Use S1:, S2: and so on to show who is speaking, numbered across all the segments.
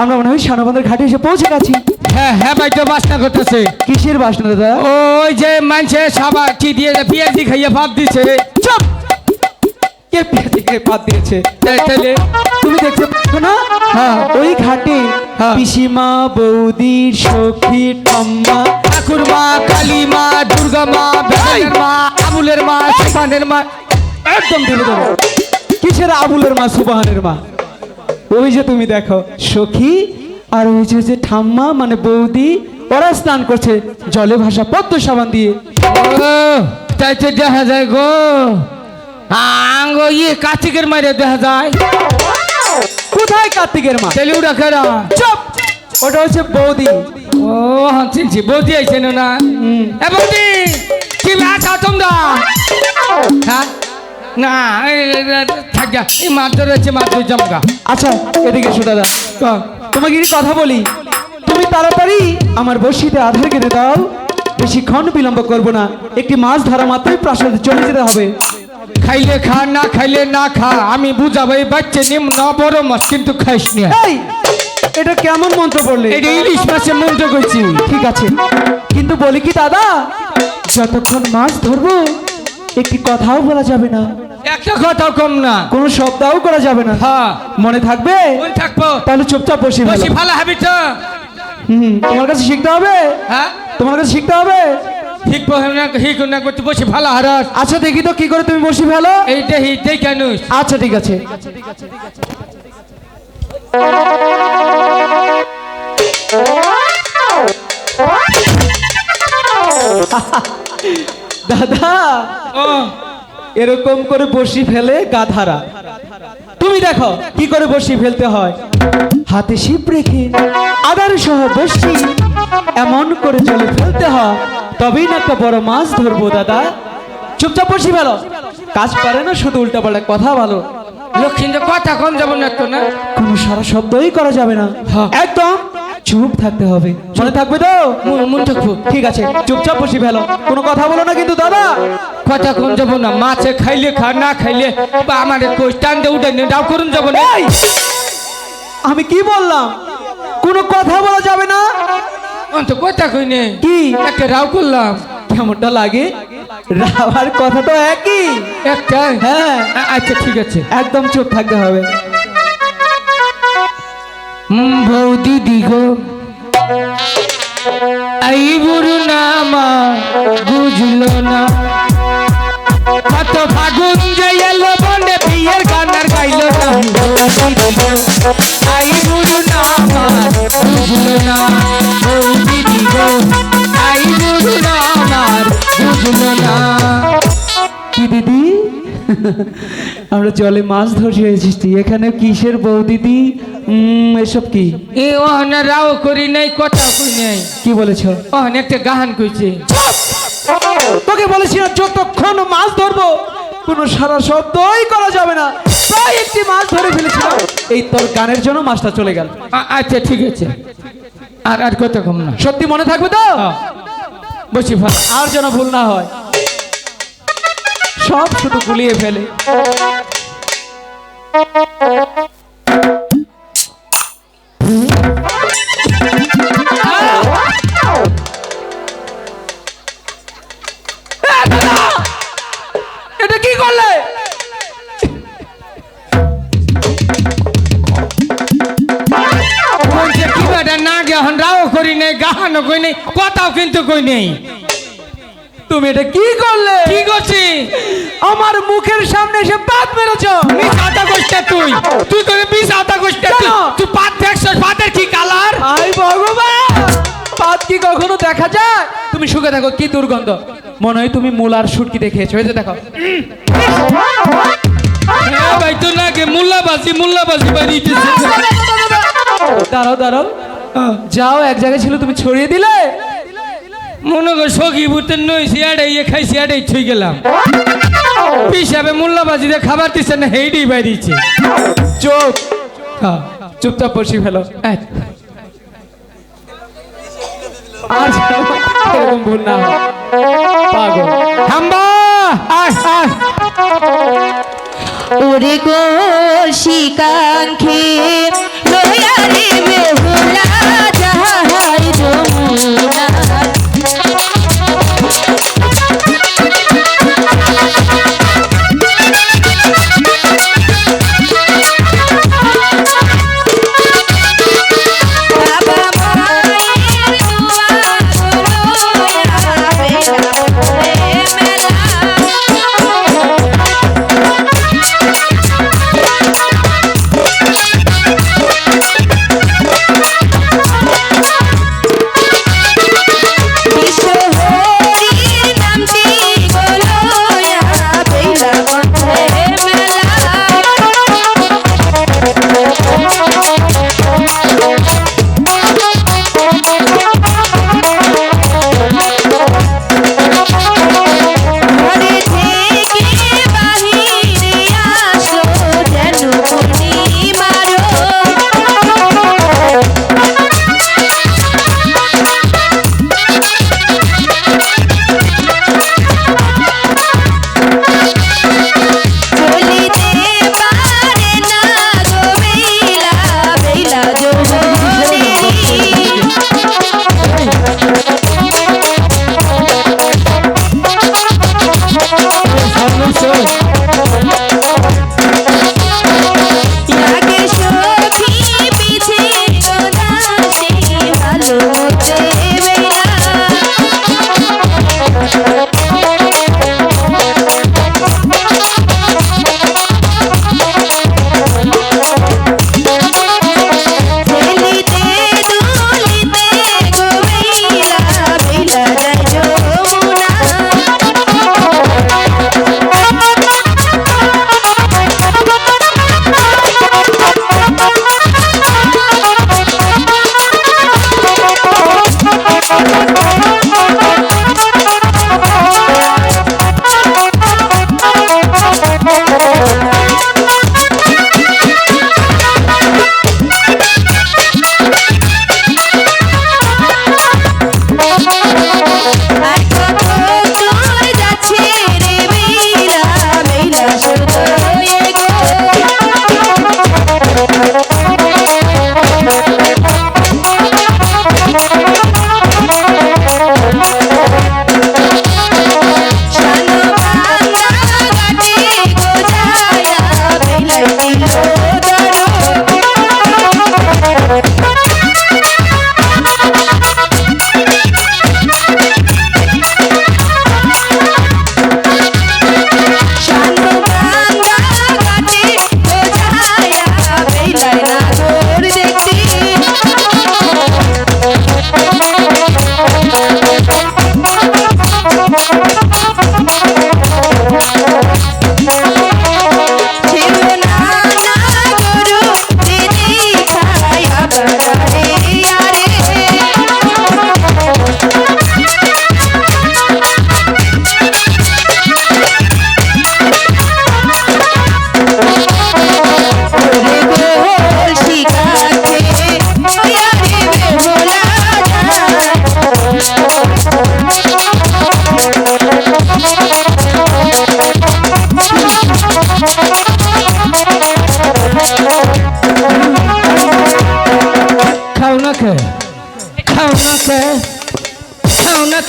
S1: আমরা মনে হয় শানবান্ধার ঘাটে এসে পৌঁছে গেছি।
S2: হ্যাঁ হ্যাঁ ভাই তো বাসনা করতেছে।
S1: কিসের বাসনা দাদা?
S2: ওই যে মানছে সাবা কি দিয়ে পেঁয়াজি খাইয়ে ভাত দিছে।
S1: চুপ! কে পেঁয়াজি খেয়ে ভাত দিয়েছে?
S2: তাহলে
S1: তুমি দেখতে পাচ্ছ না?
S2: হ্যাঁ
S1: ওই ঘাটে
S2: হ্যাঁ।
S1: পিসিমা, বৌদি, সখী, ঠাম্মা,
S2: ঠাকুর মা, কালী মা, দুর্গা মা, বেগমের মা, আবুলের মা, সুবানের মা।
S1: একদম ঢেলে দেবো। কিসের আবুলের মা, সুবাহানের মা? ওই যে তুমি দেখো সখী আর ওই যে ঠাম্মা মানে বৌদি, ওরা স্নান করছে জলে ভাসা পদ্ম সাবান দিয়ে।
S2: ও তাই তো দেখা যায় গো। আঙ্গ ইয়ে কার্তিকের মারে দেখা যায়।
S1: কোথায় কার্তিকের মা?
S2: তাহলে ওরা খেরা।
S1: চুপ! ওটা হচ্ছে বৌদি।
S2: ও হ্যাঁ চিনছি, বৌদি আইছে না? এ বৌদি কি ভাষা তোমরা? হ্যাঁ না থাক যা, এই মাছ ধরেছে, মাছ ধরে জমকা।
S1: আচ্ছা এদিকে এসো দাদা, তোমাকে কি কথা বলি, তুমি তাড়াতাড়ি আমার বড়শিতে আধার কেটে দাও। বেশিক্ষণ বিলম্ব করবো না, একটি মাছ ধরা মাত্রই প্রাসাদে চলে যেতে হবে।
S2: খাইলে খা, না খাইলে না খা, আমি বুঝাবো এই বাচ্চা নিম্ন বড় মাছ কিন্তু খাইস না।
S1: এই এটা কেমন মন্ত্র বললে?
S2: এটা ইলিশ মাছের মন্ত্র করছি।
S1: ঠিক আছে, কিন্তু বলি কি দাদা, যতক্ষণ মাছ ধরবো একটি কথাও বলা যাবে না,
S2: একটা কথা কম না,
S1: কোনো শব্দও করা যাবে না।
S2: হ্যাঁ
S1: মনে থাকবে?
S2: মনে থাকবো।
S1: তাহলে চুপচাপ বসে
S2: বসি ভালো হবে তো।
S1: তোমার কাছে শিখতে হবে।
S2: হ্যাঁ
S1: তোমার কাছে শিখতে হবে।
S2: শিখবো না, শিখ না করতে বসে ভালো হারাস।
S1: আচ্ছা দেখি তো কি করে তুমি বসি ফেলো।
S2: এইটা হিটেই কেন?
S1: আচ্ছা ঠিক আছে। দাদা
S2: ও
S1: এরকম করে বসি ফেলে গাধারা। তুমি দেখো কি করে বসি ফেলতে হয়। হাতে শিপ রেখে আদার সহ বসি এমন করে জলে ফেলতে হয়, তবেই না একটা বড় মাছ ধরবো দাদা। চুপচাপ বসি ফেলো। কাজ পারে না, শুধু উল্টাপাল্টা কথা বলো।
S2: লক্ষ্মীদের কথা কম যাবো না তো না?
S1: কোনো সারা শব্দই করা যাবে না,
S2: হ্যাঁ।
S1: একদম চুপ থাকতে হবে। মনে থাকবে তো?
S2: মন থাকবো।
S1: ঠিক আছে, চুপচাপ বসি ফেলো, কোনো কথা বলো না কিন্তু দাদা।
S2: কথা কম যাবো না, মাছে খাইলে খা, না খাইলে বা আমার টান দিয়ে উঠে ডাউ করুন যাবো না।
S1: এই, আমি কি বললাম? কোনো কথা বলা যাবে না।
S2: অন্ত কথা কই নে,
S1: কি
S2: একটা রাও করলাম।
S1: কেমনটা লাগে? রাবার কথা তো একই।
S2: একটা
S1: হ্যাঁ
S2: আচ্ছা ঠিক আছে।
S1: একদম চুপ থাকতে হবে।
S2: বৌদি দিগো আই বুড়ু না মা বুঝলো না, কত ফাগুন যে এলো বনে বিয়ের গান আর গাইলো না। আই বুড়ু না মা বুঝলো না, বৌদি দিগো আই বুড়ু না আমার বুঝলো না।
S1: কি দিদি, আমরা জলে মাছ ধরে এসেছি, এখানে কিসের বউ দিদি? এসব কি?
S2: এ ওহনে রাও করি নাই, কথা কই নাই।
S1: কি বলেছো?
S2: ওহনে একটা গাহান কইছে।
S1: তোকে বলেছি না যতক্ষণ মাছ ধরবো কোনো সারা শব্দই করা যাবে না। প্রায় একটি মাছ ধরে ফেলেছিলাম, এই তোর গানের জন্য মাছটা চলে গেল।
S2: আচ্ছা ঠিক আছে, আর আর কত কম না।
S1: সত্যি মনে থাকবে তো?
S2: বসি ভালো।
S1: আর যেন ভুল না হয়, সব শুধু গুলিয়ে ফেলে। এটা কি করলে?
S2: বলছে কি বেটা না গেহন রাও করি নাই, গাহানও কই নাই, কথাও কিন্তু কই নেই।
S1: তুমি এটা কি করলে?
S2: কি করছি?
S1: আমার মুখের সামনে এসে বাদ মেরেছো।
S2: মিছাটা কইছিস তুই, তুই করে
S1: দেখা যায়? তুমি সুখে থাকো, কি দুর্গন্ধ, মনে হয় তুমি মুলার শুটকি দেখেছো। এই যে দেখো,
S2: হ্যাঁ ভাই তো নাকি মুল্লাবাজি বাড়িতেছে।
S1: দাঁড়াও দাঁড়াও, যাও, এক জায়গায় ছিল তুমি ছড়িয়ে দিলে।
S2: মনে কর সখী ভূতের নই সিয়াটাই খাই সিয়াটাই ছুই গেলাম হিসাবে মুল্লাবাজিতে খাবার দিচ্ছে না, হেইডি বাইরিছে।
S1: চুপ, চুপচাপ বসি ফেলো। আর এরকম ভুল না হয়। পাগল
S2: হাম্বা আয় আয়
S3: ওরে গো শিকাঙ্ক্ষী লয়া রে বেহুলা যাহাই যমুনা বাবা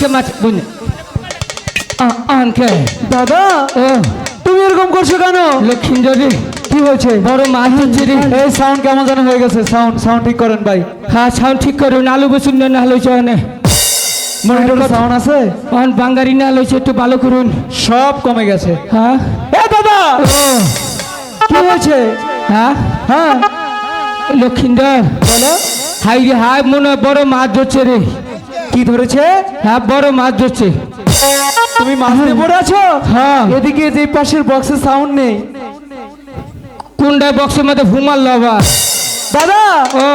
S3: মায়ের
S2: মাছ বুঝে আনকে
S1: দাদা,
S2: ও
S1: তুমি এরকম করছো কেন?
S2: লক্ষ্মীন্দরী
S1: কি হয়েছে?
S2: বড় মাছ হচ্ছে রে।
S1: এই সাউন্ড কেমন যেন হয়ে গেছে। সাউন্ড ঠিক করেন ভাই।
S2: হ্যাঁ সাউন্ড ঠিক করুন, আলু বসুন না হলো চনে
S1: মনিটরে সাউন্ড আছে?
S2: অন বাঙ্গারি না হলো একটু ভালো করুন।
S1: সব কমে গেছে।
S2: হ্যাঁ
S1: এ দাদা,
S2: ও
S1: কি হয়েছে?
S2: হ্যাঁ
S1: হ্যাঁ
S2: লক্ষ্মীন্দর
S1: বলো।
S2: হাই রে হাই মনে হয় বড় মাছ ধরছে রে।
S1: কি ধরেছে?
S2: হ্যাঁ বড় মাছ ধরছে।
S1: তুমি মাছ নিয়ে পড়ে আছো?
S2: হ্যাঁ।
S1: এদিকে যে পাশের বক্সে সাউন্ড নেই।
S2: কোনটা বক্সের মধ্যে ঘুমাল আবার?
S1: দাদা
S2: ও